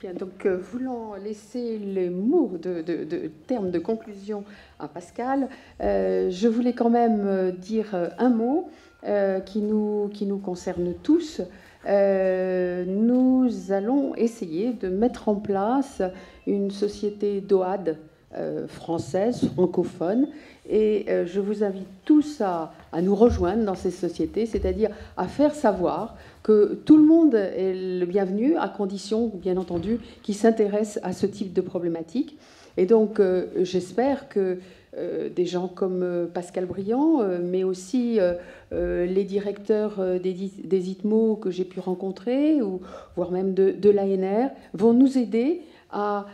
Bien, donc, voulant laisser les mots de termes de conclusion à Pascal, je voulais quand même dire un mot qui nous concerne tous. Nous allons essayer de mettre en place une société d'OAD française, francophone, et je vous invite tous à nous rejoindre dans ces sociétés, c'est-à-dire à faire savoir que tout le monde est le bienvenu, à condition, bien entendu, qu'il s'intéresse à ce type de problématique. Et donc, j'espère que des gens comme Pascal Briand, mais aussi les directeurs des ITMO que j'ai pu rencontrer, ou voire même de l'ANR, vont nous aider à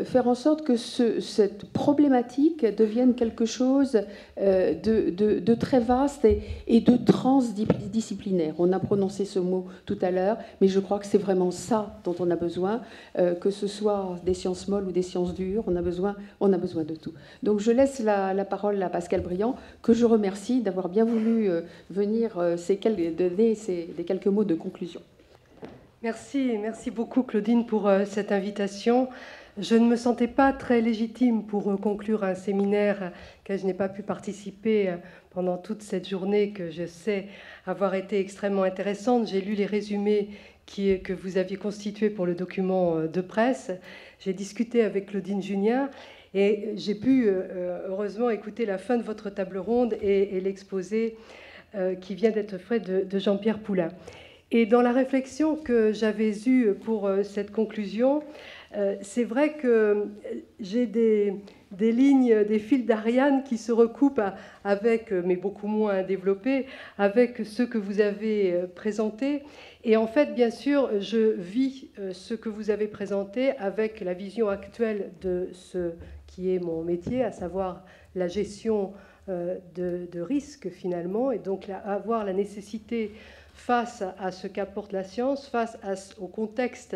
faire en sorte que cette problématique devienne quelque chose de très vaste et de transdisciplinaire. On a prononcé ce mot tout à l'heure, mais je crois que c'est vraiment ça dont on a besoin, que ce soit des sciences molles ou des sciences dures, on a besoin de tout. Donc je laisse la parole à Pascal Briand, que je remercie d'avoir bien voulu venir donner des quelques mots de conclusion. Merci beaucoup Claudine pour cette invitation. Je ne me sentais pas très légitime pour conclure un séminaire que je n'ai pas pu participer pendant toute cette journée que je sais avoir été extrêmement intéressante. J'ai lu les résumés que vous aviez constitués pour le document de presse. J'ai discuté avec Claudine Junien et j'ai pu heureusement écouter la fin de votre table ronde et l'exposé qui vient d'être fait de Jean-Pierre Poulain. Et dans la réflexion que j'avais eue pour cette conclusion, c'est vrai que j'ai des lignes, des fils d'Ariane qui se recoupent avec, mais beaucoup moins développés, avec ce que vous avez présenté. Et en fait, bien sûr, je vis ce que vous avez présenté avec la vision actuelle de ce qui est mon métier, à savoir la gestion de risques finalement, et donc avoir la nécessité face à ce qu'apporte la science, face au contexte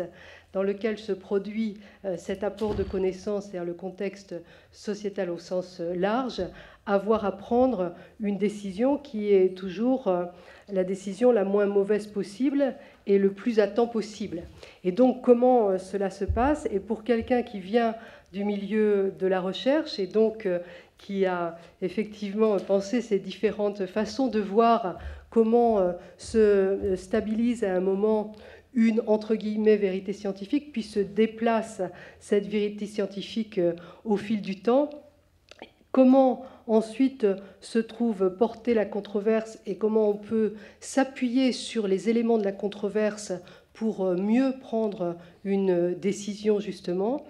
dans lequel se produit cet apport de connaissances, c'est-à-dire le contexte sociétal au sens large, avoir à prendre une décision qui est toujours la décision la moins mauvaise possible et le plus à temps possible. Et donc, comment cela se passe? Et pour quelqu'un qui vient du milieu de la recherche et donc qui a effectivement pensé ces différentes façons de voir comment se stabilise à un moment une, entre guillemets, vérité scientifique, puis se déplace cette vérité scientifique au fil du temps. Comment ensuite se trouve portée la controverse et comment on peut s'appuyer sur les éléments de la controverse pour mieux prendre une décision, justement.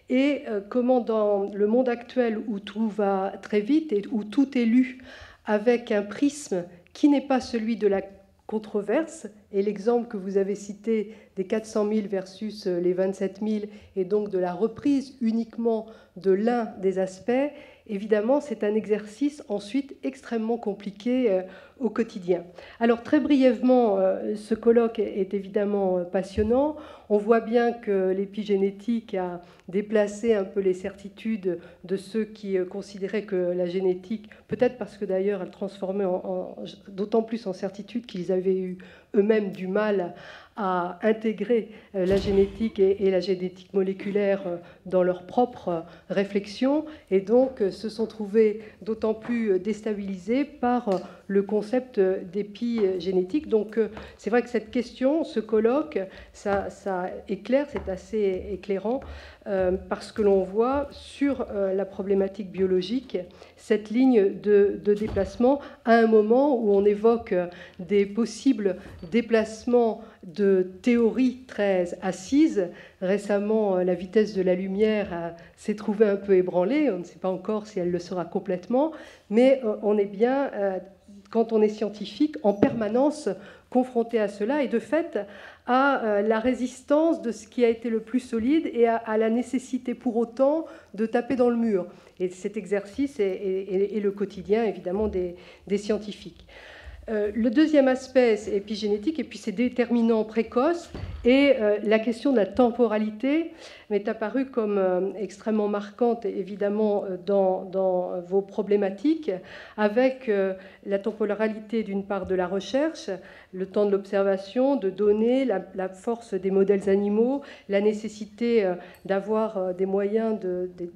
Et comment dans le monde actuel où tout va très vite et où tout est lu avec un prisme qui n'est pas celui de la controverse, et l'exemple que vous avez cité des 400 000 versus les 27 000, et donc de la reprise uniquement de l'un des aspects, évidemment, c'est un exercice ensuite extrêmement compliqué au quotidien. Alors, très brièvement, ce colloque est évidemment passionnant. On voit bien que l'épigénétique a déplacé un peu les certitudes de ceux qui considéraient que la génétique, peut-être parce que d'ailleurs elle transformait d'autant plus en certitude qu'ils avaient eu eux-mêmes du mal à intégrer la génétique et la génétique moléculaire dans leur propre réflexion, et donc se sont trouvés d'autant plus déstabilisés par le concept d'épigénétique. Donc c'est vrai que cette question, ce colloque, ça éclaire, c'est assez éclairant, parce que l'on voit sur la problématique biologique cette ligne de déplacement à un moment où on évoque des possibles déplacements de théories très assises. Récemment, la vitesse de la lumière s'est trouvée un peu ébranlée. On ne sait pas encore si elle le sera complètement, mais on est bien, quand on est scientifique, en permanence confronté à cela, et de fait à la résistance de ce qui a été le plus solide et à la nécessité pour autant de taper dans le mur. Et cet exercice est le quotidien, évidemment, des scientifiques. Le deuxième aspect épigénétique, et puis c'est déterminant précoce, et la question de la temporalité m'est apparue comme extrêmement marquante, évidemment, dans vos problématiques, avec la temporalité d'une part de la recherche, le temps de l'observation, de données, la force des modèles animaux, la nécessité d'avoir des moyens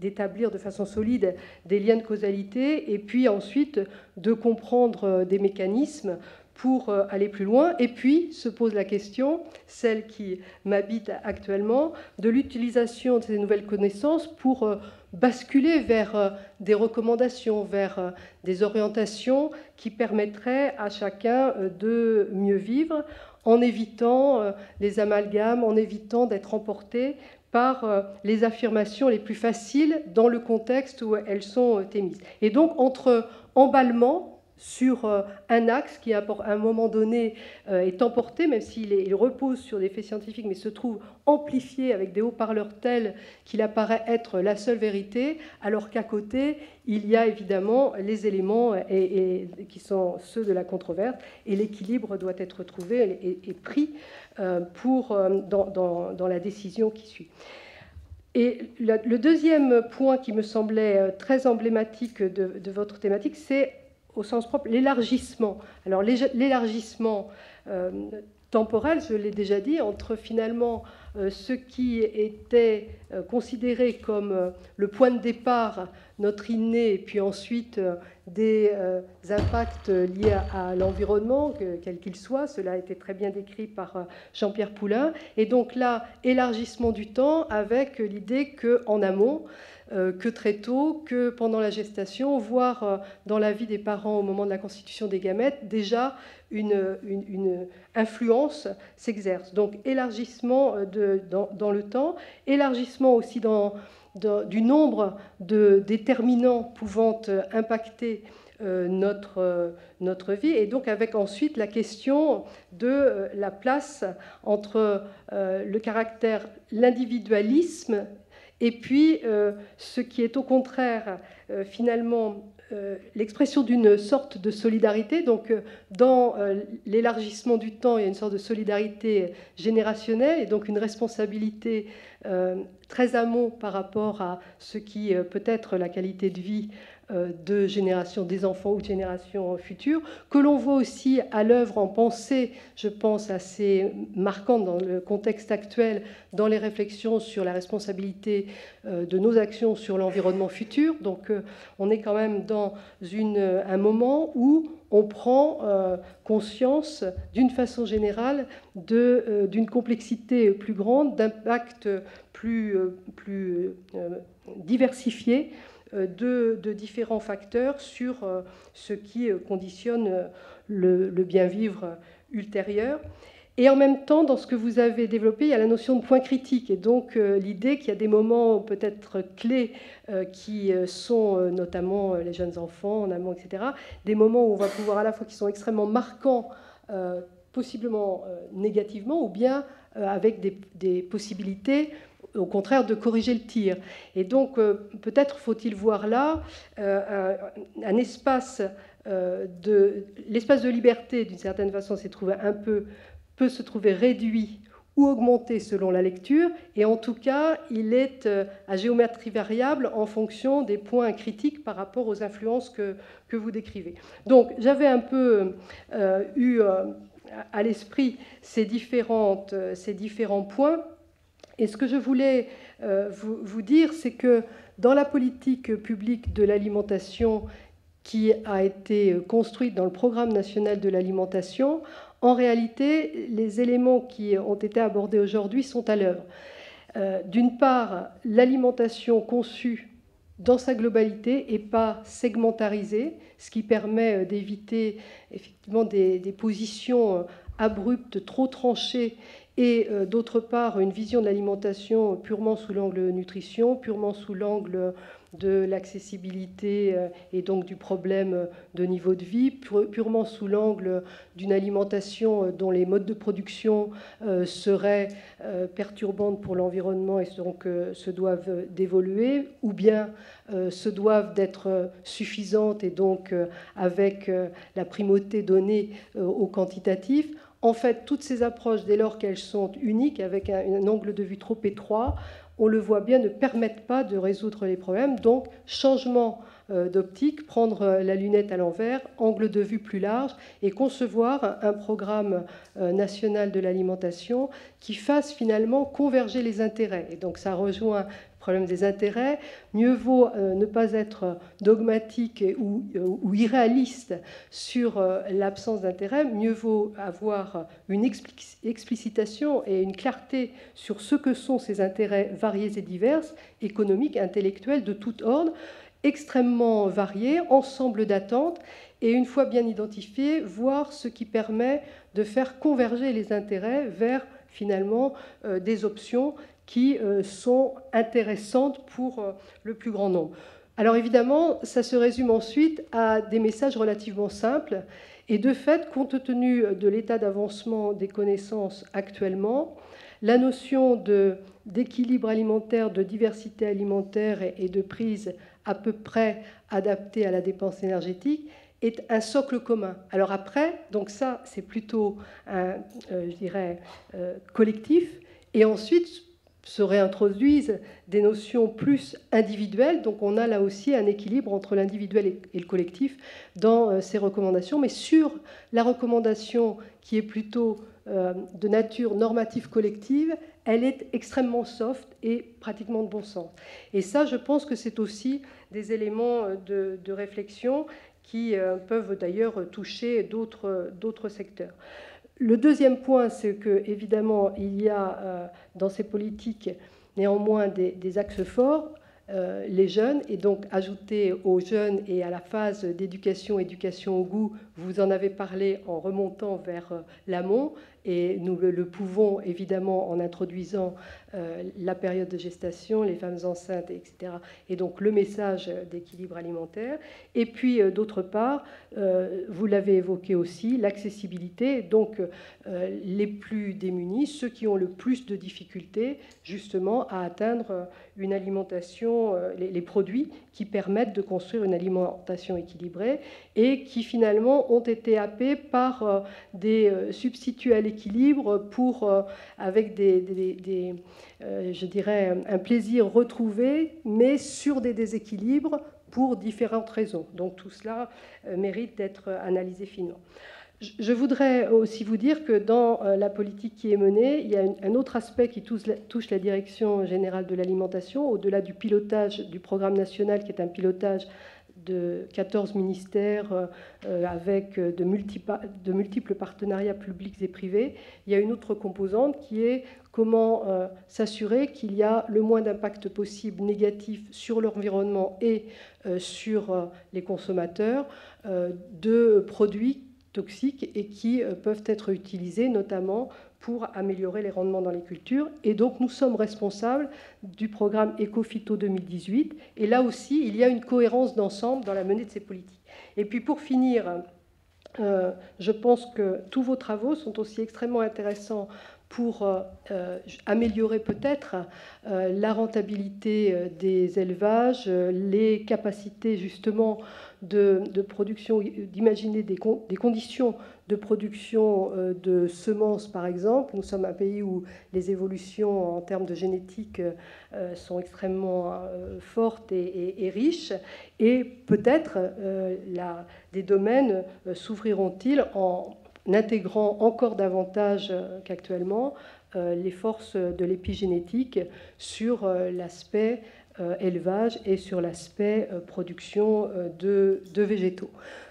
d'établir de façon solide des liens de causalité, et puis ensuite de comprendre des mécanismes pour aller plus loin. Et puis se pose la question, celle qui m'habite actuellement, de l'utilisation de ces nouvelles connaissances pour basculer vers des recommandations, vers des orientations qui permettraient à chacun de mieux vivre en évitant les amalgames, en évitant d'être emporté par les affirmations les plus faciles dans le contexte où elles sont émises. Et donc, entre emballement sur un axe qui, à un moment donné, est emporté, même s'il repose sur des faits scientifiques, mais se trouve amplifié avec des haut-parleurs tels qu'il apparaît être la seule vérité, alors qu'à côté, il y a évidemment les éléments qui sont ceux de la controverse, et l'équilibre doit être trouvé et pris dans la décision qui suit. Et le deuxième point qui me semblait très emblématique de votre thématique, c'est au sens propre l'élargissement. Alors l'élargissement temporel, je l'ai déjà dit, entre finalement ce qui était considéré comme le point de départ, notre inné, et puis ensuite des impacts liés à l'environnement, quel qu'il soit. Cela a été très bien décrit par Jean-Pierre Poulain. Et donc là, élargissement du temps avec l'idée qu'en amont, que très tôt, que pendant la gestation, voire dans la vie des parents au moment de la constitution des gamètes, déjà une influence s'exerce. Donc élargissement dans le temps, élargissement aussi du nombre de déterminants pouvant impacter notre vie, et donc avec ensuite la question de la place entre le caractère, l'individualisme, et puis ce qui est au contraire finalement l'expression d'une sorte de solidarité. Donc dans l'élargissement du temps, il y a une sorte de solidarité générationnelle et donc une responsabilité très amont par rapport à ce qui peut être la qualité de vie de génération des enfants ou de générations futures, que l'on voit aussi à l'œuvre en pensée, je pense assez marquante dans le contexte actuel, dans les réflexions sur la responsabilité de nos actions sur l'environnement futur. Donc on est quand même dans un moment où on prend conscience d'une façon générale d'une complexité plus grande, d'impacts plus diversifiés de différents facteurs sur ce qui conditionne le bien-vivre ultérieur. Et en même temps, dans ce que vous avez développé, il y a la notion de point critique, et donc l'idée qu'il y a des moments peut-être clés qui sont notamment les jeunes enfants en amont, etc., des moments où on va pouvoir à la fois qui sont extrêmement marquants, possiblement négativement, ou bien avec des possibilités au contraire de corriger le tir. Et donc peut-être faut-il voir là un espace l'espace de liberté, d'une certaine façon, peut se trouver réduit ou augmenté selon la lecture, et en tout cas il est à géométrie variable en fonction des points critiques par rapport aux influences que vous décrivez. Donc j'avais un peu eu à l'esprit ces différents points. Et ce que je voulais vous dire, c'est que dans la politique publique de l'alimentation qui a été construite dans le Programme national de l'alimentation, en réalité, les éléments qui ont été abordés aujourd'hui sont à l'œuvre. D'une part, l'alimentation conçue dans sa globalité et pas segmentarisée, ce qui permet d'éviter effectivement des positions abruptes, trop tranchées, et d'autre part une vision de l'alimentation purement sous l'angle nutrition, purement sous l'angle de l'accessibilité et donc du problème de niveau de vie, purement sous l'angle d'une alimentation dont les modes de production seraient perturbantes pour l'environnement et donc se doivent d'évoluer, ou bien se doivent d'être suffisantes et donc avec la primauté donnée au quantitatif. En fait, toutes ces approches, dès lors qu'elles sont uniques, avec un angle de vue trop étroit, on le voit bien, ne permettent pas de résoudre les problèmes. Donc, changement d'optique, prendre la lunette à l'envers, angle de vue plus large, et concevoir un programme national de l'alimentation qui fasse finalement converger les intérêts. Et donc, ça rejoint le problème des intérêts. Mieux vaut ne pas être dogmatique ou irréaliste sur l'absence d'intérêt, mieux vaut avoir une explicitation et une clarté sur ce que sont ces intérêts variés et divers, économiques, intellectuels, de tout ordre, extrêmement variés, ensemble d'attentes, et une fois bien identifiés, voir ce qui permet de faire converger les intérêts vers finalement des options qui sont intéressantes pour le plus grand nombre. Alors évidemment, ça se résume ensuite à des messages relativement simples, et de fait, compte tenu de l'état d'avancement des connaissances actuellement, la notion d'équilibre alimentaire, de diversité alimentaire et de prise à peu près adaptée à la dépense énergétique est un socle commun. Alors après, donc ça, c'est plutôt je dirais, collectif, et ensuite se réintroduisent des notions plus individuelles. Donc on a là aussi un équilibre entre l'individuel et le collectif dans ces recommandations. Mais sur la recommandation qui est plutôt de nature normative collective, elle est extrêmement soft et pratiquement de bon sens. Et ça, je pense que c'est aussi des éléments de réflexion qui peuvent d'ailleurs toucher d'autres secteurs. Le deuxième point, c'est que évidemment, il y a dans ces politiques néanmoins des axes forts, les jeunes, et donc ajouter aux jeunes et à la phase d'éducation, éducation au goût, vous en avez parlé en remontant vers l'amont, et nous le pouvons évidemment en introduisant la période de gestation, les femmes enceintes, etc. Et donc le message d'équilibre alimentaire. Et puis d'autre part, vous l'avez évoqué aussi, l'accessibilité, donc les plus démunis, ceux qui ont le plus de difficultés justement à atteindre une alimentation, les produits qui permettent de construire une alimentation équilibrée et qui finalement ont été happés par des substituts à l'équilibre avec je dirais, un plaisir retrouvé, mais sur des déséquilibres pour différentes raisons. Donc tout cela mérite d'être analysé finement. Je voudrais aussi vous dire que dans la politique qui est menée, il y a un autre aspect qui touche la direction générale de l'alimentation, au-delà du pilotage du programme national, qui est un pilotage de 14 ministères avec de multiples partenariats publics et privés. Il y a une autre composante qui est comment s'assurer qu'il y a le moins d'impact possible négatif sur l'environnement et sur les consommateurs de produits toxiques et qui peuvent être utilisés notamment pour améliorer les rendements dans les cultures. Et donc nous sommes responsables du programme Ecophyto 2018. Et là aussi, il y a une cohérence d'ensemble dans la menée de ces politiques. Et puis pour finir, je pense que tous vos travaux sont aussi extrêmement intéressants pour améliorer peut-être la rentabilité des élevages, les capacités justement de production, d'imaginer des conditions de production de semences, par exemple. Nous sommes un pays où les évolutions en termes de génétique sont extrêmement fortes et riches, et peut-être des domaines s'ouvriront-ils en intégrant encore davantage qu'actuellement les forces de l'épigénétique sur l'aspect élevage et sur l'aspect production de végétaux.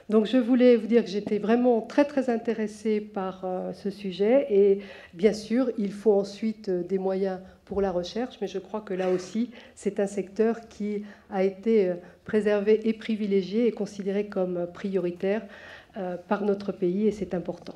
Donc je voulais vous dire que j'étais vraiment très très intéressée par ce sujet, et bien sûr il faut ensuite des moyens pour la recherche, mais je crois que là aussi c'est un secteur qui a été préservé et privilégié et considéré comme prioritaire par notre pays, et c'est important.